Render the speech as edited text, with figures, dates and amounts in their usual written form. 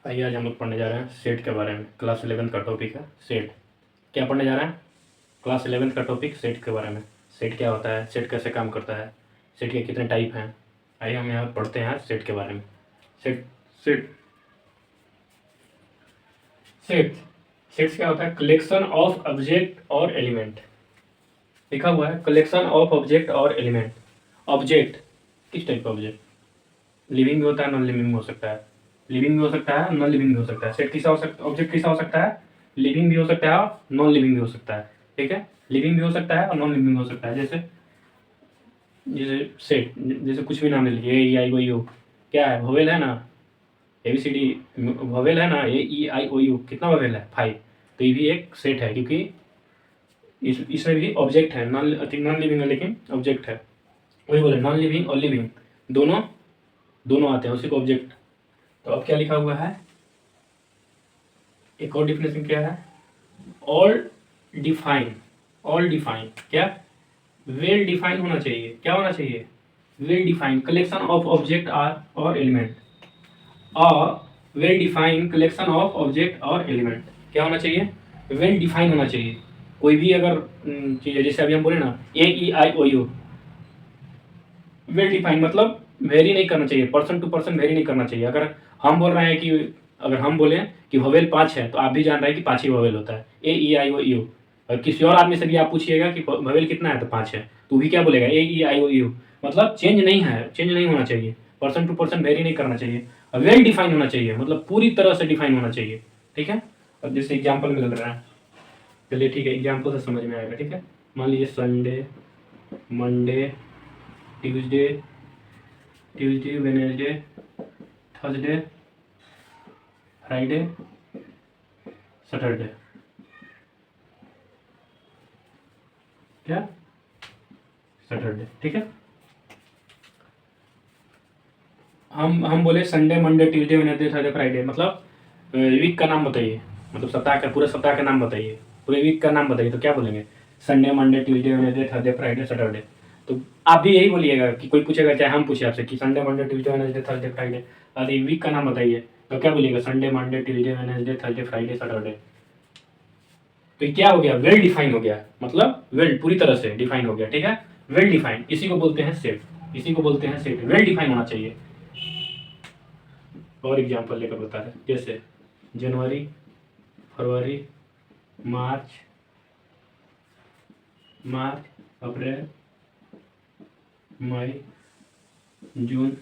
आइए आज हम लोग पढ़ने जा रहे हैं सेट के बारे में। क्लास 11 का टॉपिक है सेट। क्या पढ़ने जा रहे हैं? क्लास 11 का टॉपिक सेट के बारे में। सेट क्या होता है, सेट कैसे काम करता है, सेट के कितने टाइप हैं। आइए हम यहाँ पढ़ते हैं सेट के बारे में। सेट सेट सेट सेट्स क्या होता है? कलेक्शन ऑफ ऑब्जेक्ट और एलिमेंट। लिखा हुआ है कलेक्शन ऑफ ऑब्जेक्ट और एलिमेंट। ऑब्जेक्ट किस टाइप का ऑब्जेक्ट? लिविंग भी होता है, नॉन लिविंग भी हो सकता है। लिविंग भी हो सकता है, नॉन लिविंग भी हो सकता है। सेट किसा हो सकता है? ऑब्जेक्ट किसा हो सकता है? लिविंग भी हो सकता है और नॉन लिविंग भी हो सकता है। ठीक है, लिविंग भी हो सकता है और नॉन लिविंग भी हो सकता है। जैसे जैसे सेट, जैसे कुछ भी नाम ले लीजिए, ए ई आई ओ यू, क्या है? वोवेल है ना, A B C D vowel है ना, ए ई आई ओ यू कितना वोवेल है? 5। तो ये भी एक सेट है क्योंकि इसमें भी ऑब्जेक्ट है। नॉन नॉन लिविंग है लेकिन ऑब्जेक्ट है। वही बोले नॉन लिविंग और लिविंग दोनों दोनों आते हैं उसी को ऑब्जेक्ट। तो अब क्या लिखा हुआ है? एक और डिफिनेशन क्या है? Well define. ऑल डिफाइन क्या? वेल डिफाइन होना चाहिए। क्या होना चाहिए? Well define collection of object or और element. Well define collection of object और एलिमेंट क्या होना चाहिए? वेल डिफाइन होना चाहिए। कोई भी अगर चीज है, जैसे अभी हम बोले ना ए ई आई ओ यू, वेल डिफाइन मतलब वेरी नहीं करना चाहिए, पर्सन टू पर्सन वेरी नहीं करना चाहिए। अगर हम बोल रहे हैं कि अगर हम बोले कि वोवेल 5 है तो आप भी जान रहे हैं कि 5 ही वोवेल होता है, ए ई आई ओ यू। और किसी और आदमी से भी आप पूछिएगा कि वोवेल कितना है तो 5 है, तो वो भी क्या बोलेगा? ए ई आई ओ यू। मतलब चेंज नहीं है, चेंज नहीं होना चाहिए, पर्सन टू पर्सन वेरी नहीं करना चाहिए, और वेल डिफाइन होना चाहिए मतलब पूरी तरह से डिफाइन होना चाहिए। ठीक है, अब जैसे एग्जाम्पल मिल रहा है, चलिए ठीक है, एग्जाम्पल से समझ में आएगा। ठीक है, मान लीजिए Sunday, Monday, Tuesday, Wednesday, Thursday, Friday, Saturday. क्या? सैटरडे। ठीक है, हम बोले Sunday, Monday, Tuesday, Wednesday, Thursday, Friday, मतलब वीक का नाम बताइए, मतलब सप्ताह का, पूरे सप्ताह का नाम बताइए, पूरे वीक का नाम बताइए। तो क्या बोलेंगे? Sunday, Monday, Tuesday, Wednesday, Thursday, Friday, Saturday. तो आप भी यही बोलिएगा कि कोई पूछेगा, चाहे हम पूछे आपसे कि Sunday, Monday, Tuesday, Wednesday, Thursday, Friday, अरे वीक का नाम बताइए, तो क्या बोलिएगा? Sunday, Monday, Tuesday, Wednesday, Thursday, Friday, Saturday. तो ये क्या हो गया? वेल डिफाइन हो गया, मतलब वेल पूरी तरह से डिफाइन हो गया। ठीक है, वेल डिफाइन, इसी को बोलते हैं सेट, इसी को बोलते हैं सेट। वेल डिफाइन होना चाहिए। और एग्जांपल लेकर बता रहे, जैसे जनवरी, फरवरी, मार्च, अप्रैल, मई, जून,